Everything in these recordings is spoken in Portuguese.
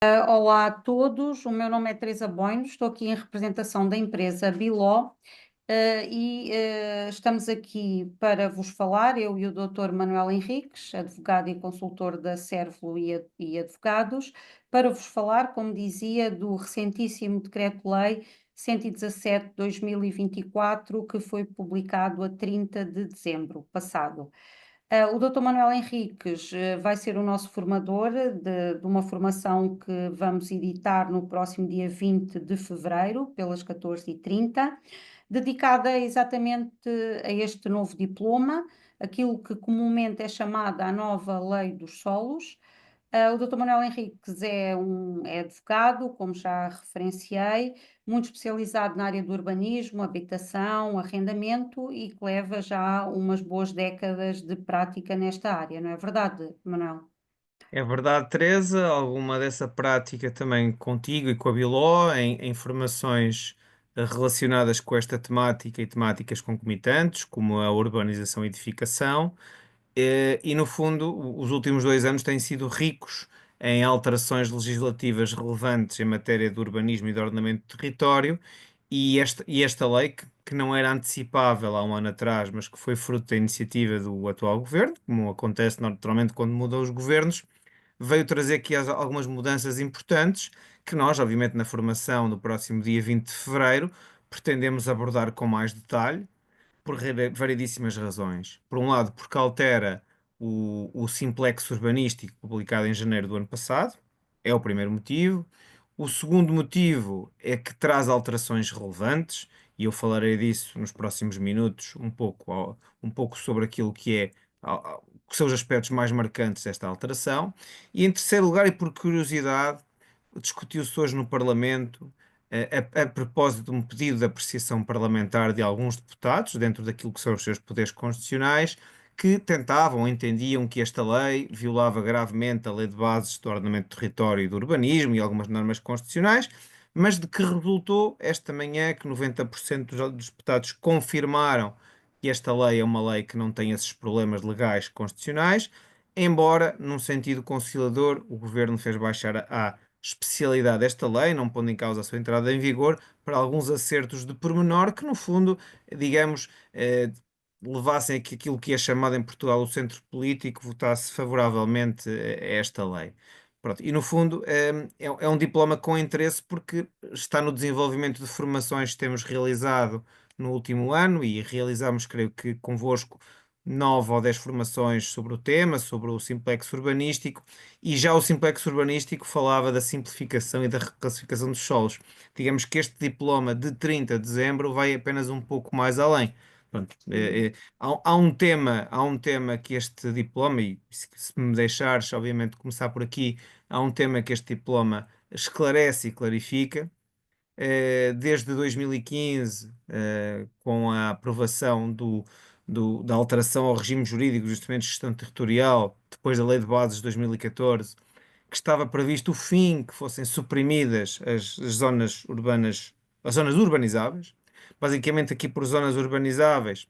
Olá a todos, o meu nome é Teresa Boino, estou aqui em representação da empresa Biló, estamos aqui para vos falar, eu e o Dr. Manuel Henriques, advogado e consultor da Servlo e Advogados, para vos falar, como dizia, do recentíssimo Decreto-Lei 117 de 2024, que foi publicado a 30 de dezembro passado. O Dr. Manuel Henriques vai ser o nosso formador de uma formação que vamos editar no próximo dia 20 de fevereiro, pelas 14h30, dedicada exatamente a este novo diploma, aquilo que comumente é chamada a nova Lei dos Solos. O Dr. Manuel Henriques é advogado, como já referenciei, muito especializado na área do urbanismo, habitação, arrendamento e que leva já umas boas décadas de prática nesta área, não é verdade, Manuel? É verdade, Teresa, alguma dessa prática também contigo e com a Biló, em formações relacionadas com esta temática e temáticas concomitantes, como a urbanização e edificação. E, no fundo, os últimos 2 anos têm sido ricos em alterações legislativas relevantes em matéria de urbanismo e de ordenamento do território, e esta lei, que não era antecipável há um ano atrás, mas que foi fruto da iniciativa do atual governo, como acontece naturalmente quando mudam os governos, veio trazer aqui algumas mudanças importantes que nós, obviamente, na formação no próximo dia 20 de fevereiro, pretendemos abordar com mais detalhe por variedíssimas razões. Por um lado, porque altera o Simplex Urbanístico publicado em janeiro do ano passado, é o primeiro motivo. O segundo motivo é que traz alterações relevantes, e eu falarei disso nos próximos minutos, um pouco sobre aquilo que são os aspectos mais marcantes desta alteração. E em terceiro lugar, e por curiosidade, discutiu-se hoje no Parlamento a propósito de um pedido de apreciação parlamentar de alguns deputados, dentro daquilo que são os seus poderes constitucionais, que tentavam, entendiam que esta lei violava gravemente a lei de bases do ordenamento do território e do urbanismo e algumas normas constitucionais, mas de que resultou esta manhã que 90% dos deputados confirmaram que esta lei é uma lei que não tem esses problemas legais constitucionais, embora, num sentido conciliador, o governo fez baixar a especialidade desta lei, não pondo em causa a sua entrada em vigor, para alguns acertos de pormenor que, no fundo, digamos, levassem a que aquilo que é chamado em Portugal o centro político votasse favoravelmente a esta lei. Pronto, e no fundo é um diploma com interesse porque está no desenvolvimento de formações que temos realizado no último ano e realizamos, creio que convosco, 9 ou 10 formações sobre o tema, sobre o simplex urbanístico, e já o simplex urbanístico falava da simplificação e da reclassificação dos solos. Digamos que este diploma de 30 de dezembro vai apenas um pouco mais além. Pronto, Uhum. há um tema que este diploma, e se me deixares, obviamente, começar por aqui, há um tema que este diploma esclarece e clarifica. Desde 2015, com a aprovação da alteração ao regime jurídico dos instrumentos de gestão territorial, depois da Lei de Bases de 2014, que estava previsto o fim, que fossem suprimidas as zonas urbanas, as zonas urbanizáveis. Basicamente, aqui por zonas urbanizáveis,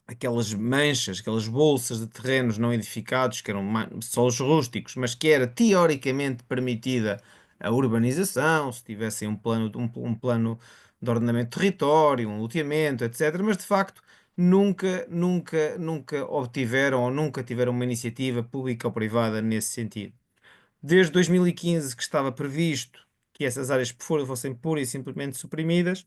aquelas manchas, aquelas bolsas de terrenos não edificados, que eram solos rústicos, mas que era teoricamente permitida a urbanização, se tivessem um plano de ordenamento de território, um loteamento, etc. Mas de facto nunca, nunca, nunca obtiveram ou nunca tiveram uma iniciativa pública ou privada nesse sentido. Desde 2015 que estava previsto que essas áreas fossem pura e simplesmente suprimidas,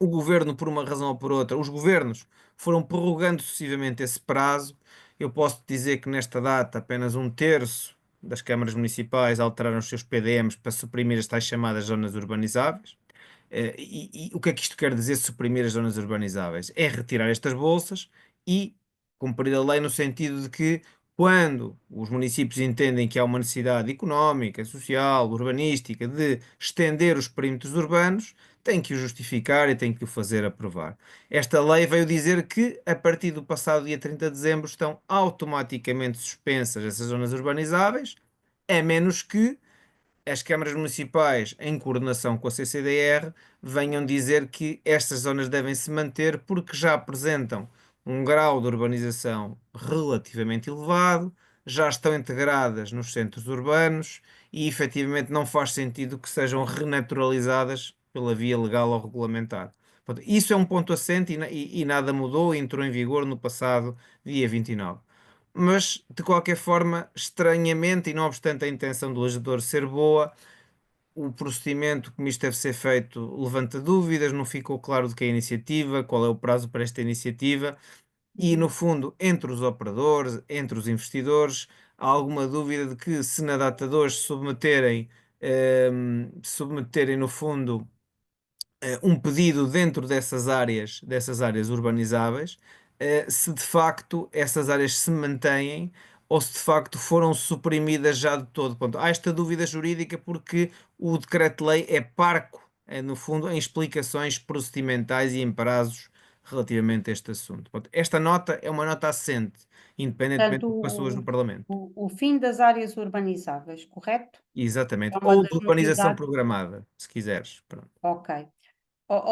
o governo, por uma razão ou por outra, os governos foram prorrogando sucessivamente esse prazo. Eu posso dizer que nesta data apenas um terço das câmaras municipais alteraram os seus PDMs para suprimir as tais chamadas zonas urbanizáveis. E o que é que isto quer dizer, suprimir as zonas urbanizáveis? É retirar estas bolsas e cumprir a lei no sentido de que, quando os municípios entendem que há uma necessidade económica, social, urbanística de estender os perímetros urbanos, têm que o justificar e têm que o fazer aprovar. Esta lei veio dizer que, a partir do passado dia 30 de dezembro, estão automaticamente suspensas essas zonas urbanizáveis, a menos que as câmaras municipais, em coordenação com a CCDR, venham dizer que estas zonas devem se manter porque já apresentam um grau de urbanização relativamente elevado, já estão integradas nos centros urbanos e efetivamente não faz sentido que sejam renaturalizadas pela via legal ou regulamentar. Portanto, isso é um ponto assente e nada mudou, entrou em vigor no passado dia 29. Mas, de qualquer forma, estranhamente, e não obstante a intenção do legislador ser boa, o procedimento como isto deve ser feito levanta dúvidas, não ficou claro de que é a iniciativa, qual é o prazo para esta iniciativa, e no Uhum. fundo, entre os operadores, entre os investidores, há alguma dúvida de que se na data de hoje submeterem no fundo um pedido dentro dessas áreas urbanizáveis, se de facto essas áreas se mantêm ou se de facto foram suprimidas já de todo. Pronto, há esta dúvida jurídica porque o decreto-lei é parco, no fundo, em explicações procedimentais e em prazos relativamente a este assunto. Pronto, esta nota é uma nota assente, independentemente Portanto, do que passou hoje no Parlamento. o fim das áreas urbanizáveis, correto? Exatamente. É uma Ou de das urbanização novidades. programada, se quiseres. Pronto. Ok.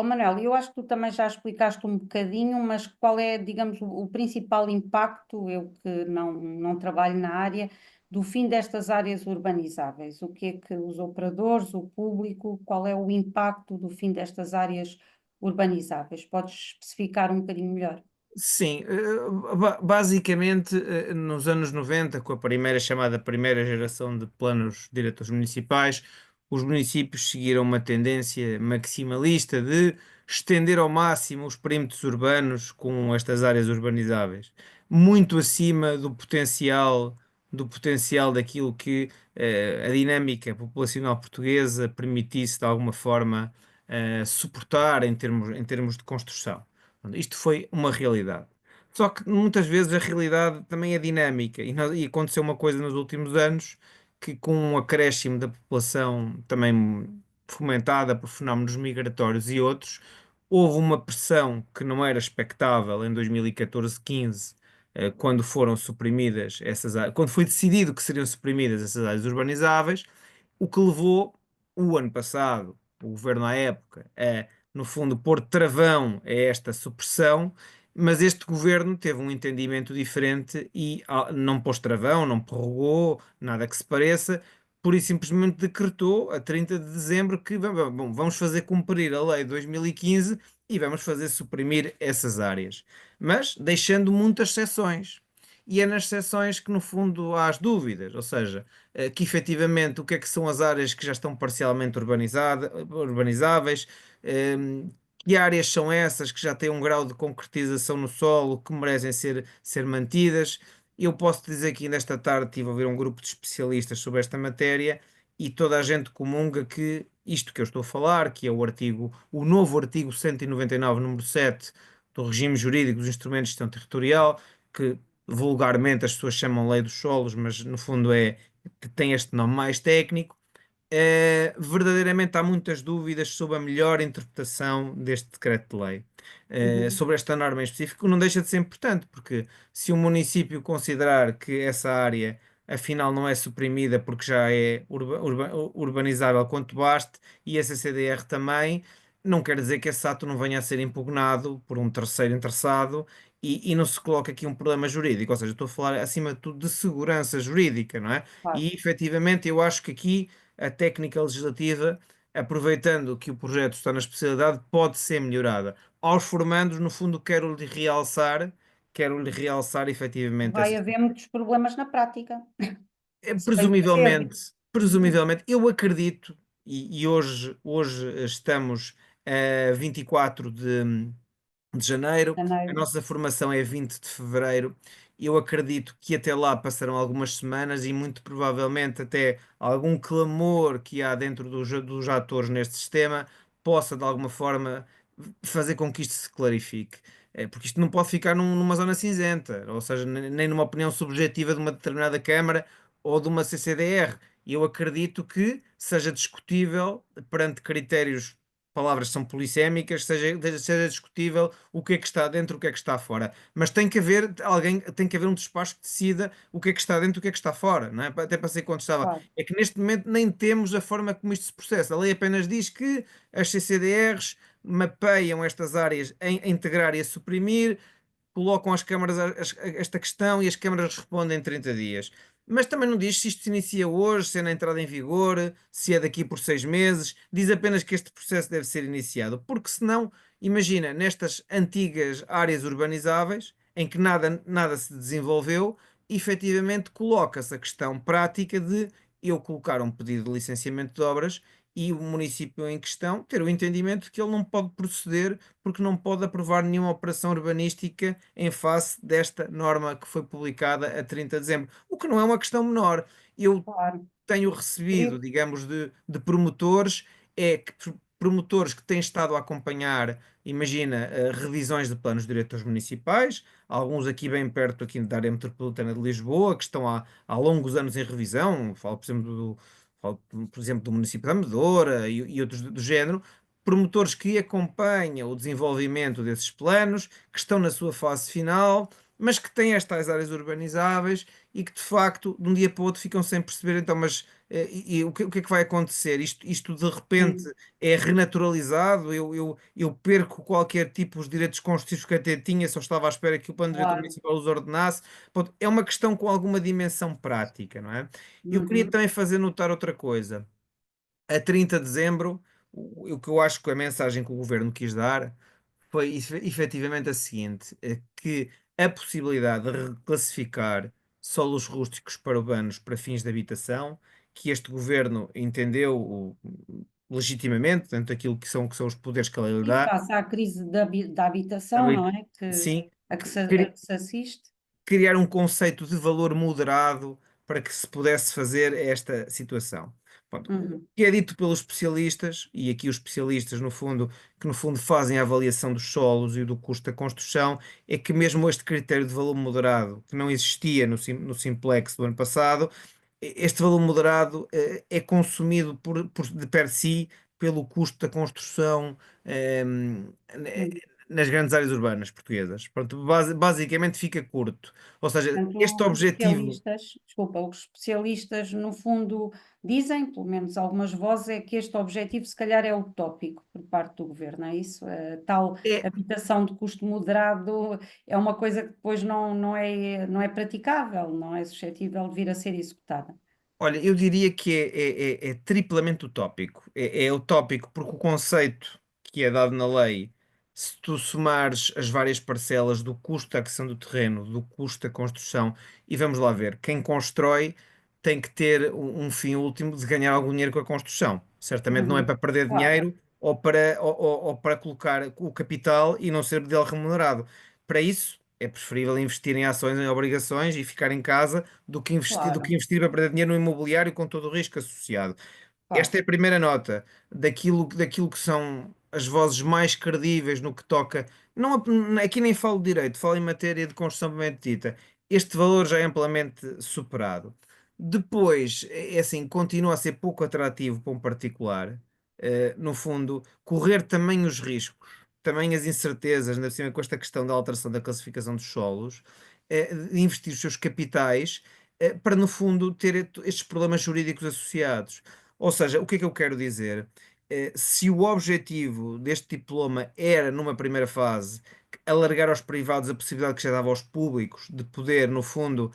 Manel, eu acho que tu também já explicaste um bocadinho, mas qual é, digamos, o principal impacto, eu que não trabalho na área, do fim destas áreas urbanizáveis? O que é que os operadores, o público, qual é o impacto do fim destas áreas urbanizáveis? Podes especificar um bocadinho melhor? Sim, basicamente nos anos 90, com a primeira chamada primeira geração de planos diretores municipais, os municípios seguiram uma tendência maximalista de estender ao máximo os perímetros urbanos com estas áreas urbanizáveis, muito acima do potencial daquilo que a dinâmica populacional portuguesa permitisse de alguma forma suportar em termos de construção. Isto foi uma realidade. Só que muitas vezes a realidade também é dinâmica e aconteceu uma coisa nos últimos anos que, com um acréscimo da população também fomentada por fenómenos migratórios e outros, houve uma pressão que não era expectável em 2014-15, quando foram suprimidas essas áreas, quando foi decidido que seriam suprimidas essas áreas urbanizáveis, o que levou o ano passado, o governo à época, no fundo, pôr travão a esta supressão, mas este governo teve um entendimento diferente e não pôs travão, não prorrogou, nada que se pareça, pura e simplesmente decretou a 30 de dezembro que bom, vamos fazer cumprir a lei de 2015 e vamos fazer suprimir essas áreas, mas deixando muitas exceções. E é nas exceções que, no fundo, há as dúvidas, ou seja, que efetivamente o que é que são as áreas que já estão parcialmente urbanizáveis, que áreas são essas que já têm um grau de concretização no solo que merecem ser mantidas. Eu posso dizer que ainda esta tarde estive a ver um grupo de especialistas sobre esta matéria e toda a gente comunga que isto que eu estou a falar, que é o novo artigo 199, número 7 do regime jurídico dos instrumentos de gestão territorial, que vulgarmente as pessoas chamam Lei dos Solos, mas no fundo tem este nome mais técnico. Verdadeiramente há muitas dúvidas sobre a melhor interpretação deste decreto-lei. Uhum. Sobre esta norma em específico, não deixa de ser importante, porque se o município considerar que essa área afinal não é suprimida porque já é urbanizável quanto baste e a CCDR também, não quer dizer que esse ato não venha a ser impugnado por um terceiro interessado e não se coloca aqui um problema jurídico, ou seja, estou a falar acima de tudo de segurança jurídica, não é? Claro. E efetivamente eu acho que aqui a técnica legislativa, aproveitando que o projeto está na especialidade, pode ser melhorada. Aos formandos, no fundo, quero-lhe realçar efetivamente Vai essa. haver muitos problemas na prática, se bem percebo. Presumivelmente, Uhum. presumivelmente, eu acredito, e hoje estamos a 24 de janeiro, a Janeiro. nossa formação é 20 de fevereiro. Eu acredito que até lá passarão algumas semanas e muito provavelmente até algum clamor que há dentro dos atores neste sistema possa de alguma forma fazer com que isto se clarifique. Porque isto não pode ficar numa zona cinzenta, ou seja, nem numa opinião subjetiva de uma determinada Câmara ou de uma CCDR. Eu acredito que seja discutível perante critérios, palavras são polissémicas, seja discutível o que é que está dentro, o que é que está fora. Mas tem que haver alguém, tem que haver um despacho que decida o que é que está dentro, o que é que está fora, não é? Até passei quando estava. Claro. É que neste momento nem temos a forma como isto se processa. A lei apenas diz que as CCDRs mapeiam estas áreas a integrar e a suprimir, colocam às câmaras esta questão e as câmaras respondem em 30 dias. mas também não diz se isto se inicia hoje, se é na entrada em vigor, se é daqui por 6 meses. Diz apenas que este processo deve ser iniciado, porque senão, imagina, nestas antigas áreas urbanizáveis, em que nada se desenvolveu, efetivamente coloca-se a questão prática de eu colocar um pedido de licenciamento de obras e o município em questão ter o entendimento de que ele não pode proceder porque não pode aprovar nenhuma operação urbanística em face desta norma que foi publicada a 30 de dezembro. O que não é uma questão menor. Eu Claro. tenho recebido, E- digamos, de promotores, promotores que têm estado a acompanhar, imagina, revisões de planos diretores municipais, alguns aqui bem perto aqui da área metropolitana de Lisboa, que estão há longos anos em revisão, falo, por exemplo, do município de Amadora e outros do género, promotores que acompanham o desenvolvimento desses planos, que estão na sua fase final, mas que têm estas áreas urbanizáveis e que de facto de um dia para o outro ficam sem perceber então, mas o que é que vai acontecer? Isto de repente Sim, é renaturalizado, eu perco qualquer tipo de direitos constitucionais que até tinha, só estava à espera que o plano diretor claro. municipal os ordenasse. Pronto, é uma questão com alguma dimensão prática, não é? Eu queria Uhum. também fazer notar outra coisa. A 30 de dezembro, o que eu acho que a mensagem que o governo quis dar foi efetivamente a seguinte: que a possibilidade de reclassificar solos rústicos para urbanos para fins de habitação, que este governo entendeu legitimamente, dentro daquilo que são os poderes que a lei lhe E dá, face à crise da habitação, também, não é? sim, A que se assiste. criar um conceito de valor moderado para que se pudesse fazer esta situação. Pronto, o Uhum. que é dito pelos especialistas, e aqui os especialistas, no fundo, que no fundo fazem a avaliação dos solos e do custo da construção, é que mesmo este critério de valor moderado, que não existia no Simplex do ano passado, este valor moderado é consumido de per si pelo custo da construção Sim. nas grandes áreas urbanas portuguesas. Pronto, basicamente fica curto. Ou seja, este Portanto, objetivo os especialistas, no fundo, dizem, pelo menos algumas vozes, é que este objetivo, se calhar, é utópico por parte do governo, é isso? A tal é, habitação de custo moderado é uma coisa que depois não é praticável, não é suscetível de vir a ser executada. olha, eu diria que é triplamente utópico. É utópico porque o conceito que é dado na lei, se tu somares as várias parcelas do custo da aquisição do terreno, do custo da construção, e vamos lá ver, quem constrói tem que ter um fim último de ganhar algum dinheiro com a construção. Certamente não é Uhum. para perder Claro, dinheiro ou para colocar o capital e não ser dele remunerado. Para isso, é preferível investir em ações, em obrigações e ficar em casa do que claro, investir para perder dinheiro no imobiliário com todo o risco associado. Esta claro. é a primeira nota daquilo que são as vozes mais credíveis no que toca. Não, aqui nem falo de direito, falo em matéria de construção propriamente dita. Este valor já é amplamente superado. Depois, é assim, continua a ser pouco atrativo para um particular. No fundo, correr também os riscos, também as incertezas, ainda por cima com esta questão da alteração da classificação dos solos, de investir os seus capitais para, no fundo, ter estes problemas jurídicos associados. Ou seja, o que é que eu quero dizer? Se o objetivo deste diploma era, numa primeira fase, alargar aos privados a possibilidade que já dava aos públicos de poder, no fundo,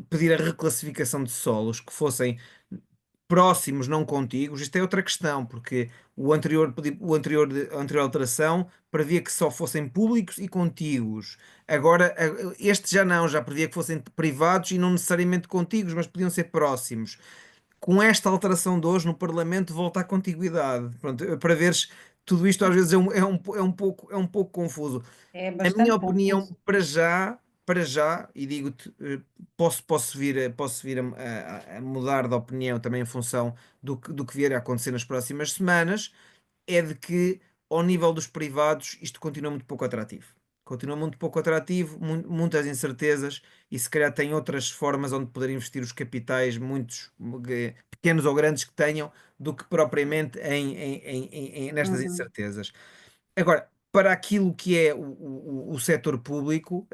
pedir a reclassificação de solos que fossem próximos, não contíguos, isto é outra questão, porque a anterior alteração previa que só fossem públicos e contíguos. Agora, este já não, já previa que fossem privados e não necessariamente contíguos, mas podiam ser próximos. Com esta alteração de hoje no Parlamento volta à contiguidade. Pronto, para veres, tudo isto às vezes é um pouco confuso. É A minha bastante opinião, confuso. para já, e digo-te, posso vir a mudar de opinião também em função do que vier a acontecer nas próximas semanas, é de que, ao nível dos privados, isto continua muito pouco atrativo. Continua muito pouco atrativo, muitas incertezas, e se calhar tem outras formas onde poder investir os capitais, muitos pequenos ou grandes que tenham, do que propriamente nestas Uhum. incertezas. Agora, para aquilo que é o setor público,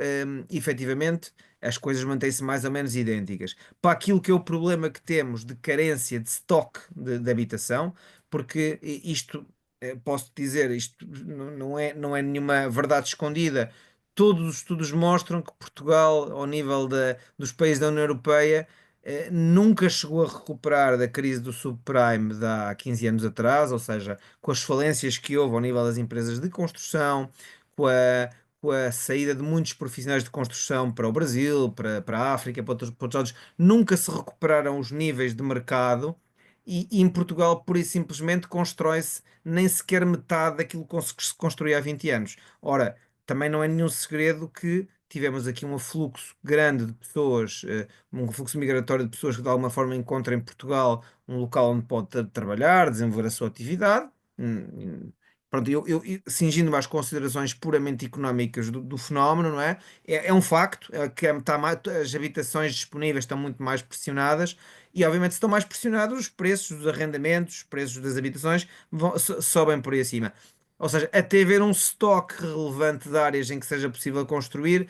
efetivamente, as coisas mantêm-se mais ou menos idênticas. Para aquilo que é o problema que temos de carência de estoque de habitação, porque isto, posso dizer, isto não é nenhuma verdade escondida. todos os estudos mostram que Portugal, ao nível dos países da União Europeia, nunca chegou a recuperar da crise do subprime de há 15 anos atrás, ou seja, com as falências que houve ao nível das empresas de construção, com a, com a saída de muitos profissionais de construção para o Brasil, para a África, para outros lados, nunca se recuperaram os níveis de mercado. E em Portugal, pura e simplesmente, constrói-se nem sequer metade daquilo que se construía há 20 anos. Ora, também não é nenhum segredo que tivemos aqui um afluxo grande de pessoas, um fluxo migratório de pessoas que de alguma forma encontram em Portugal um local onde pode trabalhar, desenvolver a sua atividade. Pronto, cingindo-me às considerações puramente económicas do fenómeno, não é? É um facto, as habitações disponíveis estão muito mais pressionadas e, obviamente, se estão mais pressionados, os preços dos arrendamentos, os preços das habitações sobem por aí acima. Ou seja, até haver um estoque relevante de áreas em que seja possível construir,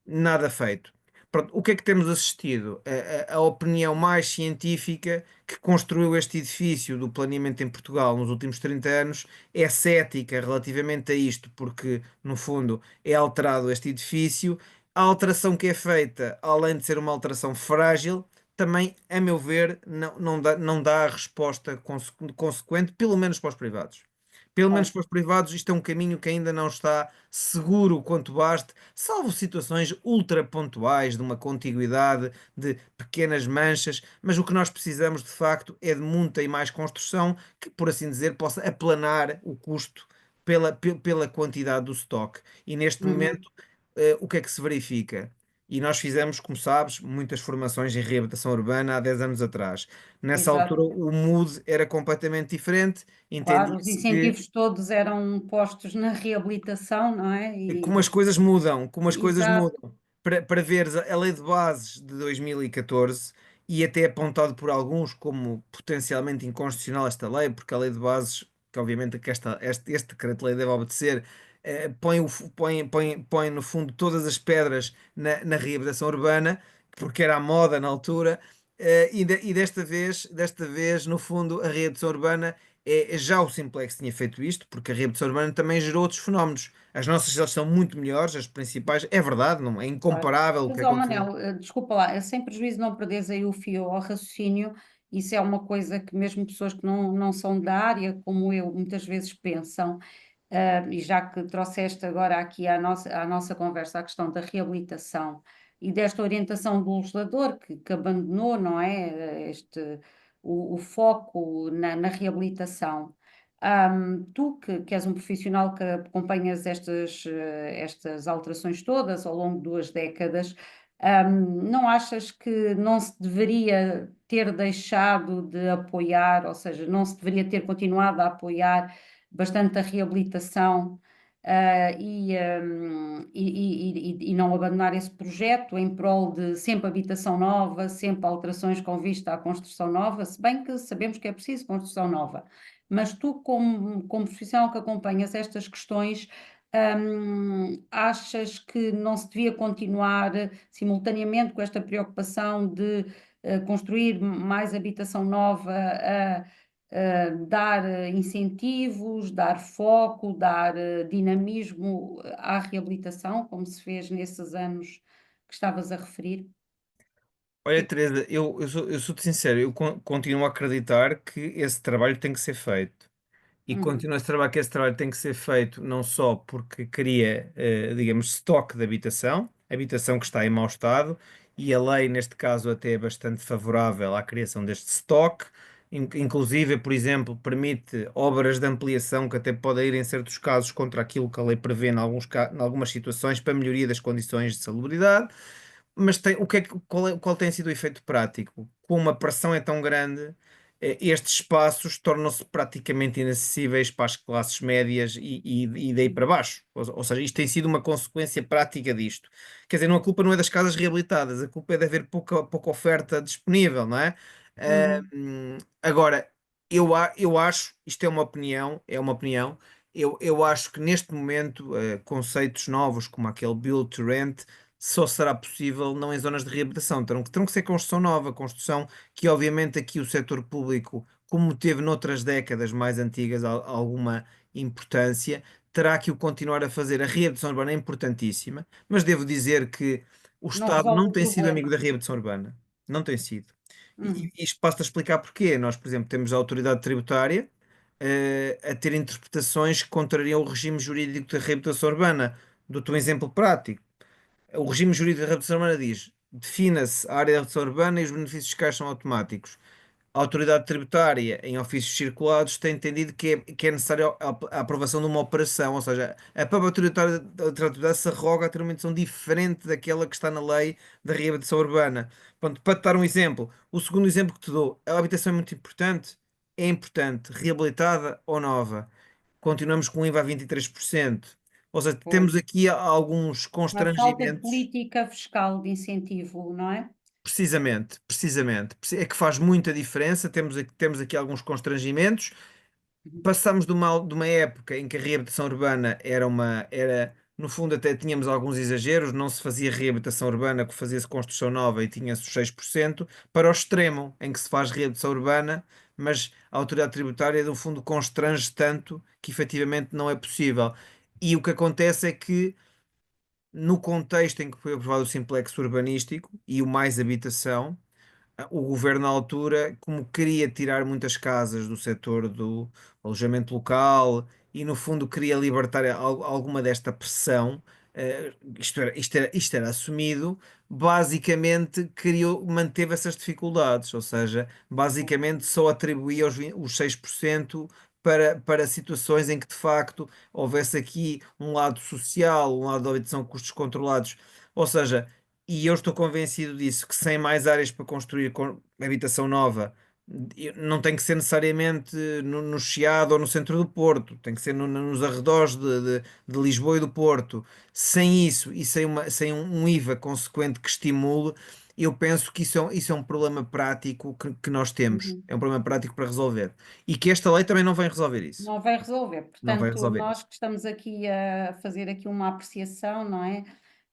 nada feito. Pronto, o que é que temos assistido? A opinião mais científica que construiu este edifício do planeamento em Portugal nos últimos 30 anos é cética relativamente a isto, porque, no fundo, é alterado este edifício. A alteração que é feita, além de ser uma alteração frágil, também, a meu ver, não dá a resposta consequente, pelo menos para os privados. Pelo menos Claro. para os privados, isto é um caminho que ainda não está seguro quanto baste, salvo situações ultra pontuais de uma contiguidade, de pequenas manchas, mas o que nós precisamos de facto é de muita e mais construção que, por assim dizer, possa aplanar o custo pela quantidade do stock. E neste Uhum. momento, o que é que se verifica? E nós fizemos, como sabes, muitas formações em reabilitação urbana há 10 anos atrás. Nessa altura, Exato. o mood era completamente diferente. Claro, os Entendia-se que incentivos todos eram postos na reabilitação, não é? como as coisas mudam, como as coisas Exato, mudam. Para veres a Lei de Bases de 2014 e até apontado por alguns como potencialmente inconstitucional esta lei, porque a Lei de Bases, que obviamente que este decreto-lei deve obedecer, põe no fundo todas as pedras na reabilitação urbana, porque era a moda na altura, e desta vez, no fundo, a reabilitação urbana já o Simplex tinha feito isto, porque a reabilitação urbana também gerou outros fenómenos. As nossas cidades são muito melhores, as principais, é verdade, não é claro. incomparável o que Mas, ó aconteceu. Manel, desculpa lá, sem prejuízo de não perderes aí o fio ao raciocínio, isso é uma coisa que mesmo pessoas que não são da área, como eu, muitas vezes pensam. E já que trouxeste agora aqui à nossa conversa a questão da reabilitação e desta orientação do legislador que abandonou, não é, o foco na reabilitação. Tu que és um profissional que acompanhas estas alterações todas ao longo de 2 décadas, não achas que não se deveria ter deixado de apoiar, ou seja, não se deveria ter continuado a apoiar bastante a reabilitação, e não abandonar esse projeto em prol de sempre habitação nova, sempre alterações com vista à construção nova, se bem que sabemos que é preciso construção nova. Mas tu, como profissional que acompanhas estas questões, achas que não se devia continuar simultaneamente com esta preocupação de construir mais habitação nova? Dar incentivos, dar foco, dar dinamismo à reabilitação, como se fez nesses anos que estavas a referir. Olha, Que- Teresa, eu sou-te sincero, eu continuo a acreditar que esse trabalho tem que ser feito. E Uhum, continuo a trabalhar que esse trabalho tem que ser feito não só porque cria, digamos, estoque de habitação que está em mau estado, e a lei, neste caso, até é bastante favorável à criação deste estoque. Inclusive, por exemplo, permite obras de ampliação que até podem ir, em certos casos, contra aquilo que a lei prevê em algumas situações para melhoria das condições de salubridade. Mas qual tem sido o efeito prático? Como a pressão é tão grande, estes espaços tornam-se praticamente inacessíveis para as classes médias e daí para baixo. Ou seja, isto tem sido uma consequência prática disto. Quer dizer, não, a culpa não é das casas reabilitadas, a culpa é de haver pouca oferta disponível, não é? uhum, Agora, eu acho, isto é uma opinião, eu acho que neste momento, conceitos novos como aquele build to rent só será possível não em zonas de reabilitação. Terão que ser construção nova, construção que, obviamente, aqui o setor público, como teve noutras décadas mais antigas alguma importância, terá que o continuar a fazer. A reabilitação urbana é importantíssima, mas devo dizer que o Não Estado resolve não o tem sido amigo problema. da reabilitação urbana. Não tem sido. E Uhum. isto basta explicar porquê. Nós, por exemplo, temos a autoridade tributária, a ter interpretações que contrariam o regime jurídico da reabilitação urbana. Dou-te um exemplo prático. O regime jurídico da reabilitação urbana diz: defina-se a área da reabilitação urbana e os benefícios fiscais são automáticos. A autoridade tributária, em ofícios circulados, tem entendido que é necessária a aprovação de uma operação, ou seja, a própria tributária se arroga a ter uma intenção diferente daquela que está na lei da reabilitação urbana. Pronto, para te dar um exemplo, o segundo exemplo que te dou, a habitação é muito importante? É importante, reabilitada ou nova? Continuamos com o IVA a 23%. Ou seja, Pois. temos aqui alguns Uma falta de constrangimentos. política fiscal de incentivo, não é? Precisamente, precisamente. É que faz muita diferença. Temos aqui alguns constrangimentos. Uhum. Passamos de uma época em que a reabilitação urbana no fundo, até tínhamos alguns exageros, não se fazia reabilitação urbana, que fazia-se construção nova e tinha-se os 6%, para o extremo, em que se faz reabilitação urbana, mas a autoridade tributária, no fundo, constrange tanto que efetivamente não é possível. E o que acontece é que no contexto em que foi aprovado o simplex urbanístico e o mais habitação, o governo na altura, como queria tirar muitas casas do setor do alojamento local e no fundo queria libertar alguma desta pressão, isto era assumido, basicamente manteve essas dificuldades, ou seja, basicamente só atribuía os 6% para situações em que de facto houvesse aqui um lado social, um lado da obtenção de custos controlados. Ou seja, e eu estou convencido disso, que sem mais áreas para construir habitação nova, não tem que ser necessariamente no Chiado ou no centro do Porto, tem que ser nos arredores de Lisboa e do Porto. Sem isso e sem um IVA consequente que estimule, eu penso que isso é um problema prático que nós temos. Uhum. É um problema prático para resolver. E que esta lei também não vem resolver isso. Não vai resolver. Não vai Portanto, resolver nós isso. que estamos aqui a fazer aqui uma apreciação, não é?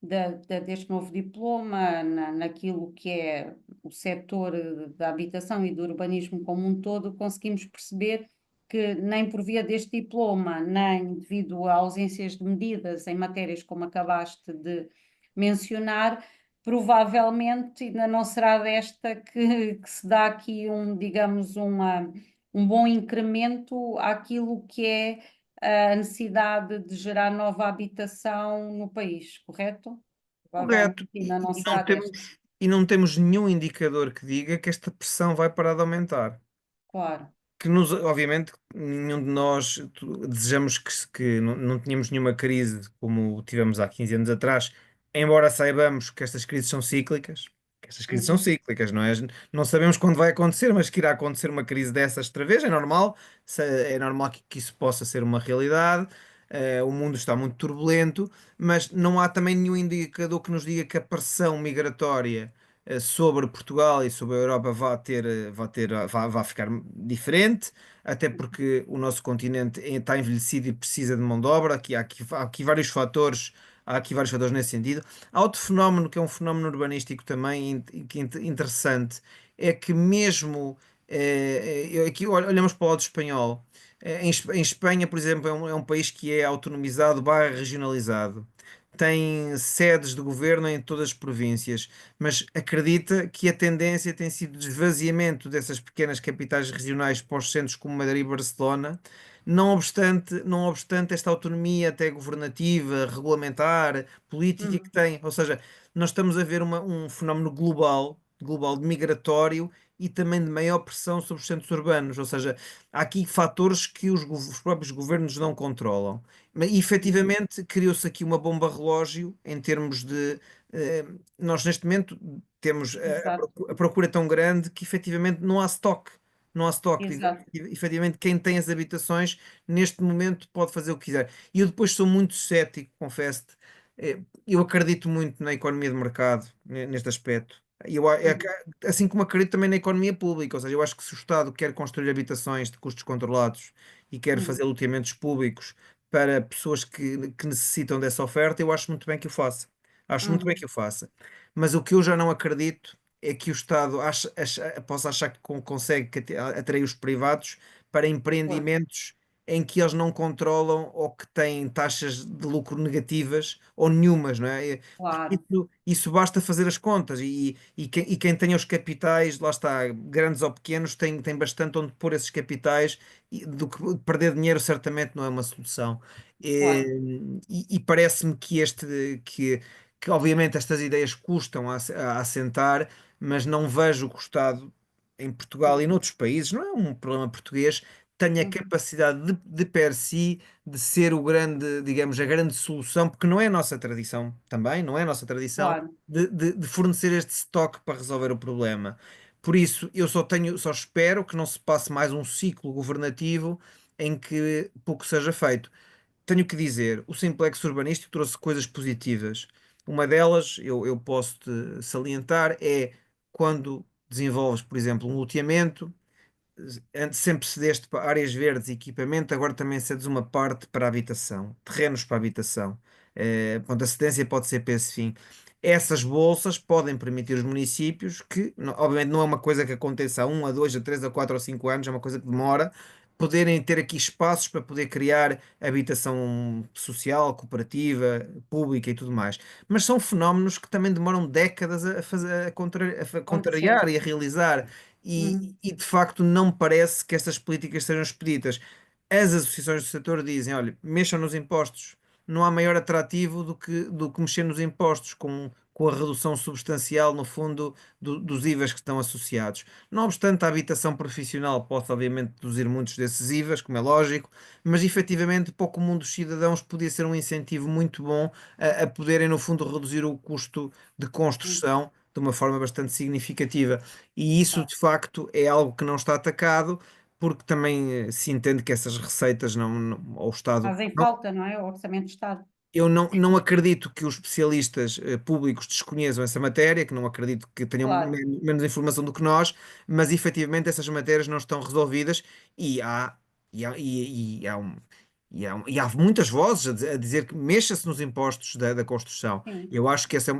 Deste novo diploma, naquilo que é o setor da habitação e do urbanismo como um todo, conseguimos perceber que nem por via deste diploma, nem devido a ausências de medidas em matérias como acabaste de mencionar, provavelmente ainda não será desta que se dá aqui digamos, um bom incremento àquilo que é a necessidade de gerar nova habitação no país, correto? Provavelmente Correto. E, ainda não e não será desta, temos, e não temos nenhum indicador que diga que esta pressão vai parar de aumentar. claro. Obviamente, nenhum de nós desejamos que não tenhamos nenhuma crise como tivemos há 15 anos atrás, embora saibamos que estas crises são cíclicas. Que estas crises são Uhum, cíclicas, não é? Não sabemos quando vai acontecer, mas que irá acontecer uma crise dessas outra vez, é normal. É normal que isso possa ser uma realidade. O mundo está muito turbulento, mas não há também nenhum indicador que nos diga que a pressão migratória sobre Portugal e sobre a Europa vai ficar diferente, até porque o nosso continente está envelhecido e precisa de mão de obra. Há aqui vários fatores nesse sentido. Há outro fenómeno que é um fenómeno urbanístico também interessante, é que mesmo aqui olhamos para o lado espanhol. Em Espanha, por exemplo, é um país que é autonomizado, barra regionalizado. Tem sedes de governo em todas as províncias, mas acredita que a tendência tem sido de esvaziamento dessas pequenas capitais regionais para os centros como Madrid e Barcelona, não obstante esta autonomia até governativa, regulamentar, política que uhum, tem. Ou seja, nós estamos a ver um fenómeno global de migratório e também de maior pressão sobre os centros urbanos. Ou seja, há aqui fatores que os próprios governos não controlam. Mas uhum, efetivamente criou-se aqui uma bomba relógio em termos de. eh, Nós neste momento temos exato, a procura tão grande que efetivamente não há estoque. Não há estoque. exato. Efetivamente, quem tem as habitações neste momento pode fazer o que quiser. E eu depois sou muito cético, confesso-te. Eu acredito muito na economia de mercado, neste aspecto. Uhum, Assim como acredito também na economia pública, ou seja, eu acho que se o Estado quer construir habitações de custos controlados e quer fazer uhum, loteamentos públicos para pessoas que necessitam dessa oferta, eu acho muito bem que o faça. Acho muito bem uhum, que o faça. Mas o que eu já não acredito é que o Estado possa achar que consegue atrair os privados para pois. empreendimentos. em que eles não controlam ou que têm taxas de lucro negativas ou nenhumas, não é? Porque claro, isso basta fazer as contas e quem tem os capitais, lá está, grandes ou pequenos, tem bastante onde pôr esses capitais do que perder dinheiro certamente não é uma solução. claro. E parece-me que obviamente estas ideias custam a assentar, mas não vejo que o Estado em Portugal e noutros países, não é um problema português, tenha Uhum, capacidade de per si de ser o grande, digamos, a grande solução, porque não é a nossa tradição também, não é a nossa tradição claro, de fornecer este estoque para resolver o problema. Por isso, só espero que não se passe mais um ciclo governativo em que pouco seja feito. Tenho que dizer, o Simplex Urbanístico trouxe coisas positivas. Uma delas, eu posso te salientar, é quando desenvolves, por exemplo, um loteamento antes sempre cedeste para áreas verdes e equipamento, agora também cedes uma parte para habitação, terrenos para habitação. Pronto, a cedência pode ser para esse fim. Essas bolsas podem permitir os municípios que, obviamente, não é uma coisa que aconteça a 1, a 2, a 3, a 4 ou 5 anos, é uma coisa que demora, poderem ter aqui espaços para poder criar habitação social, cooperativa, pública e tudo mais. Mas são fenómenos que também demoram décadas a fazer, a acontecer. contrariar e a realizar Uhum, e de facto não parece que estas políticas sejam expeditas. As associações do setor dizem: olha, mexam nos impostos. Não há maior atrativo do que mexer nos impostos, com a redução substancial, no fundo, dos IVAs que estão associados. Não obstante, a habitação profissional pode, obviamente, reduzir muitos desses IVAs, como é lógico, mas efetivamente, para o comum dos cidadãos, podia ser um incentivo muito bom a poderem, no fundo, reduzir o custo de uhum, construção de uma forma bastante significativa. E isso, claro. de facto, é algo que não está atacado, porque também se entende que essas receitas ao Estado. Fazem falta, não é? O Orçamento de Estado. Eu não acredito que os especialistas públicos desconheçam essa matéria, que não acredito que tenham Claro, menos informação do que nós, mas efetivamente essas matérias não estão resolvidas e há, e há muitas vozes a dizer que mexa-se nos impostos da construção. sim. Eu acho que esse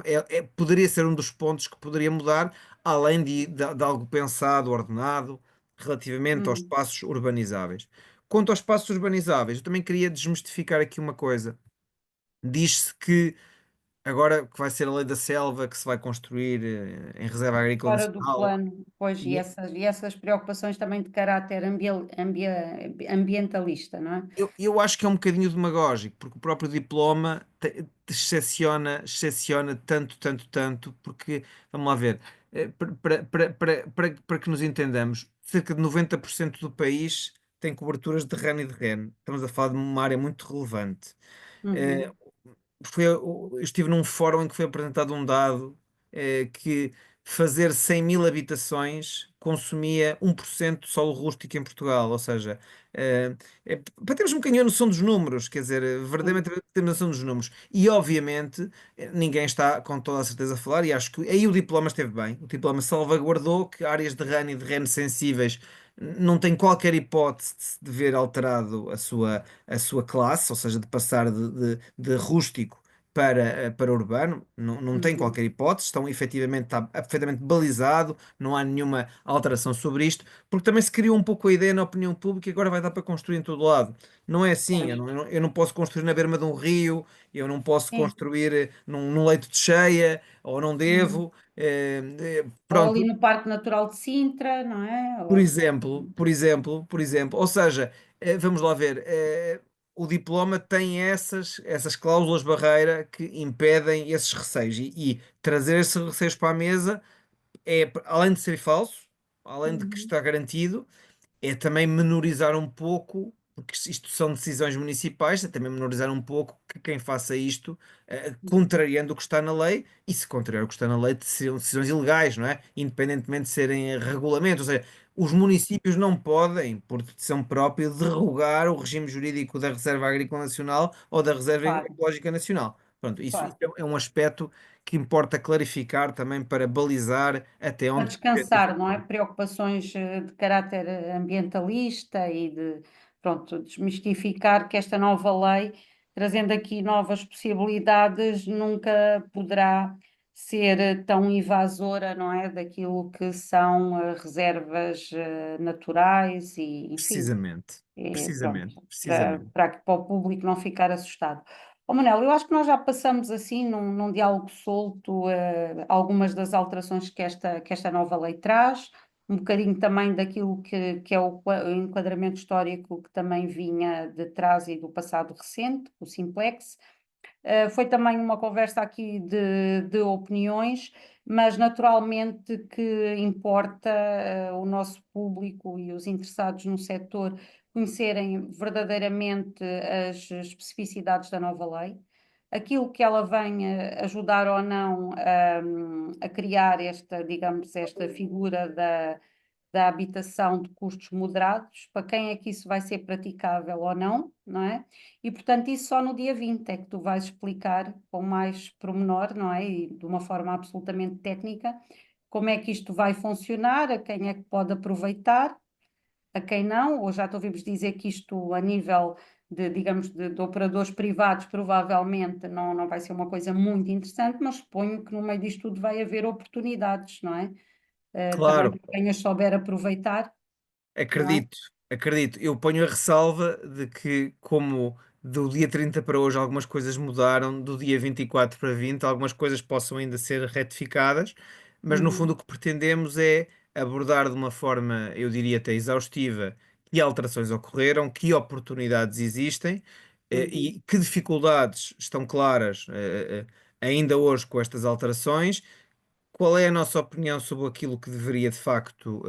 poderia ser um dos pontos que poderia mudar, além de algo pensado, ordenado, relativamente aos Uhum. espaços urbanizáveis. Quanto aos espaços urbanizáveis, eu também queria desmistificar aqui uma coisa. Diz-se que agora que vai ser a lei da selva que se vai construir em Reserva Agrícola Fora do Nacional. plano, pois, E e essas preocupações também de caráter ambientalista, não é? eu acho que é um bocadinho demagógico, porque o próprio diploma te excepciona tanto, tanto, tanto, porque, vamos lá ver, para que nos entendamos, cerca de 90% do país tem coberturas de reno e de reno. Estamos a falar de uma área muito relevante. Eh, Uhum. eu estive num fórum em que foi apresentado um dado que fazer 100 mil habitações consumia 1% de solo rústico em Portugal, ou seja, para termos um bocadinho a noção dos números, quer dizer, Sim, verdadeiramente termos a noção dos números. E obviamente ninguém está com toda a certeza a falar, e acho que aí o diploma esteve bem. O diploma salvaguardou que áreas de rano e de reno sensíveis não têm qualquer hipótese de ver alterado a sua classe, ou seja, de passar de rústico para urbano, não tem uhum. qualquer hipótese, está perfeitamente balizado, não há nenhuma alteração sobre isto, porque também se criou um pouco a ideia na opinião pública que agora vai dar para construir em todo lado. Não é assim, Pois, eu não posso construir na berma de um rio, eu não posso sim. construir num leito de cheia, ou não Uhum. devo. Ou ali Pronto, no Parque Natural de Sintra, não é? por exemplo, ou seja, vamos lá ver, o diploma tem essas cláusulas barreira que impedem esses receios e trazer esses receios para a mesa além de ser falso, além de que Uhum. está garantido, é também menorizar um pouco, porque isto são decisões municipais, é também menorizar um pouco que quem faça isto, contrariando o que está na lei, e se contrariar o que está na lei, seriam decisões ilegais, não é? Independentemente de serem regulamentos, ou seja, os municípios não podem, por decisão própria, derrogar o regime jurídico da Reserva Agrícola Nacional ou da Reserva Claro, Ecológica Nacional. Pronto, isso claro. é um aspecto que importa clarificar também para balizar até A onde descansar, não é? Preocupações de caráter ambientalista e de, pronto, desmistificar que esta nova lei, trazendo aqui novas possibilidades, nunca poderá. ser tão invasora, não é, daquilo que são reservas naturais e, enfim, Precisamente, pronto, precisamente, para, precisamente. para o público não ficar assustado. Ó Manel, eu acho que nós já passamos assim num diálogo solto algumas das alterações que esta nova lei traz, um bocadinho também daquilo que é o enquadramento histórico que também vinha de trás e do passado recente, o Simplex. Foi também uma conversa aqui de opiniões, mas naturalmente que importa o nosso público e os interessados no setor conhecerem verdadeiramente as especificidades da nova lei, aquilo que ela venha ajudar ou não a criar esta, digamos, esta figura da habitação de custos moderados, para quem é que isso vai ser praticável ou não, não é? E, portanto, isso só no dia 20 é que tu vais explicar com mais pormenor, não é? E de uma forma absolutamente técnica, como é que isto vai funcionar, a quem é que pode aproveitar, a quem não, ou já te ouvimos dizer que isto a nível de, digamos, de operadores privados provavelmente não vai ser uma coisa muito interessante, mas suponho que no meio disto tudo vai haver oportunidades, não é? Também Claro, para quem as souber aproveitar, não é? acredito, acredito. Eu ponho a ressalva de que, como do dia 30 para hoje algumas coisas mudaram, do dia 24 para 20 algumas coisas possam ainda ser retificadas, mas no fundo Uhum, o que pretendemos é abordar de uma forma, eu diria até exaustiva, que alterações ocorreram, que oportunidades existem, uhum. e que dificuldades estão claras, ainda hoje com estas alterações. Qual é a nossa opinião sobre aquilo que deveria de facto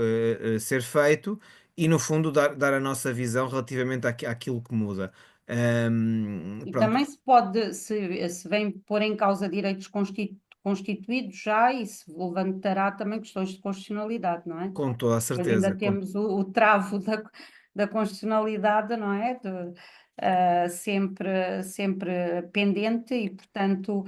ser feito e, no fundo, dar a nossa visão relativamente àquilo que muda. E Pronto, também se pode, se vem pôr em causa direitos constituídos já, isso levantará também questões de constitucionalidade, não é? com toda a Pois ainda certeza. temos o travo da constitucionalidade, não é? Sempre pendente e, portanto,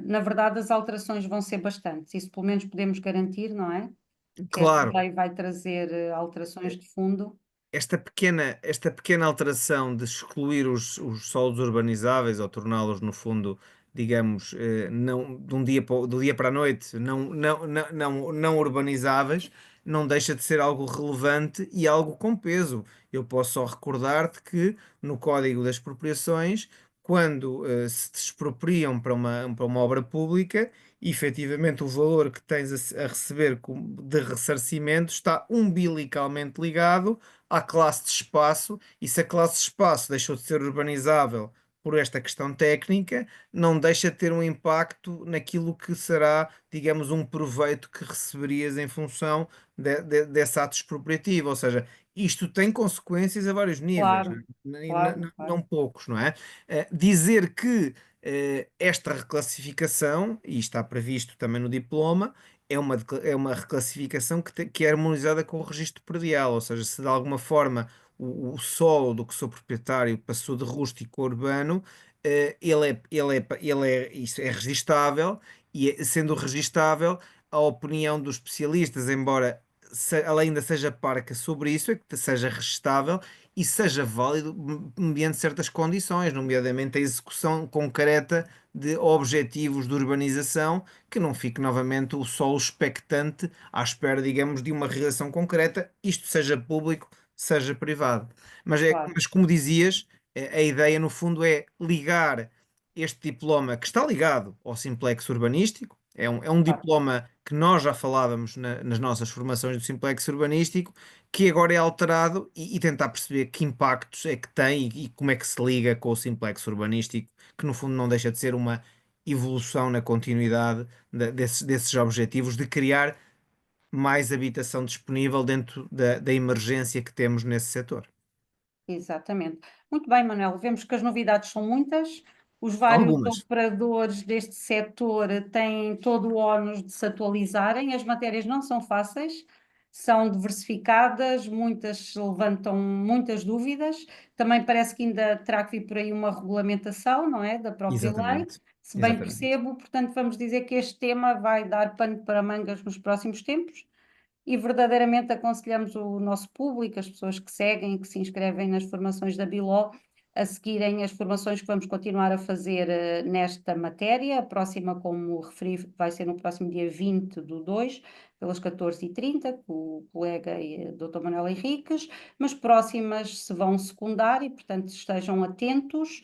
na verdade, as alterações vão ser bastantes. Isso pelo menos podemos garantir, não é? Que esta Claro, lei vai trazer alterações de fundo. esta pequena alteração de excluir os solos urbanizáveis ou torná-los, no fundo, digamos, não, do dia para a noite, não urbanizáveis, não deixa de ser algo relevante e algo com peso. Eu posso só recordar-te que no Código das Expropriações, quando se te expropriam para uma obra pública, efetivamente o valor que tens a receber de ressarcimento está umbilicalmente ligado à classe de espaço, e se a classe de espaço deixou de ser urbanizável por esta questão técnica, não deixa de ter um impacto naquilo que será, digamos, um proveito que receberias em função desse ato expropriativo. Ou seja, isto tem consequências a vários níveis, Claro, né? E claro, não claro. poucos, não é? Dizer que esta reclassificação, e está previsto também no diploma, é uma reclassificação que é harmonizada com o registro predial, ou seja, se de alguma forma o solo do que sou proprietário passou de rústico a urbano, isso é registável, e sendo registável, a opinião dos especialistas, embora ela ainda seja parca sobre isso, é que seja registável e seja válido mediante certas condições, nomeadamente a execução concreta de objetivos de urbanização, que não fique novamente o solo expectante à espera, digamos, de uma realização concreta, isto seja público, seja privado. Claro. Mas como dizias, a ideia no fundo é ligar este diploma, que está ligado ao simplex urbanístico, é um Claro. diploma que nós já falávamos nas nossas formações do simplex urbanístico, que agora é alterado e tentar perceber que impactos é que tem e como é que se liga com o simplex urbanístico, que no fundo não deixa de ser uma evolução na continuidade desses objetivos de criar mais habitação disponível dentro da emergência que temos nesse setor. Exatamente. Muito bem, Manuel. Vemos que as novidades são muitas. Os vários Algumas, operadores deste setor têm todo o ónus de se atualizarem. As matérias não são fáceis, são diversificadas, muitas levantam muitas dúvidas. Também parece que ainda terá que vir por aí uma regulamentação, não é? Da própria lei. exatamente, Se bem exatamente. percebo, portanto, vamos dizer que este tema vai dar pano para mangas nos próximos tempos e verdadeiramente aconselhamos o nosso público, as pessoas que seguem, que se inscrevem nas formações da Biló, a seguirem as formações que vamos continuar a fazer nesta matéria. A próxima, como referi, vai ser no próximo dia 20/2, pelas 14h30, com o colega Dr. Manuel Henriques, mas próximas se vão secundar e, portanto, estejam atentos,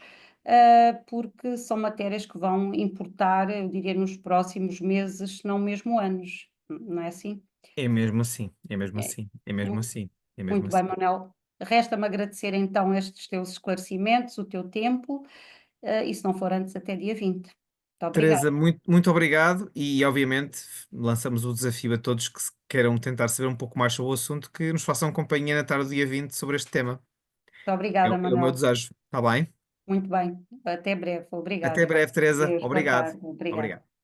porque são matérias que vão importar, eu diria, nos próximos meses, se não mesmo anos, não é assim? É mesmo assim, é mesmo É. assim, é mesmo Mu- assim, é mesmo Muito bem, assim. Manuel. Resta-me agradecer então estes teus esclarecimentos, o teu tempo, e se não for antes, até dia 20. Muito obrigada. Teresa, muito, muito obrigado e, obviamente, lançamos o desafio a todos que queiram tentar saber um pouco mais sobre o assunto, que nos façam companhia na tarde do dia 20 sobre este tema. Muito É, obrigada, é o meu Manuel. desejo, está bem? Muito bem. Até breve. Até Obrigada. breve, Teresa. Deus, boa Obrigado. tarde. Obrigada. Obrigado.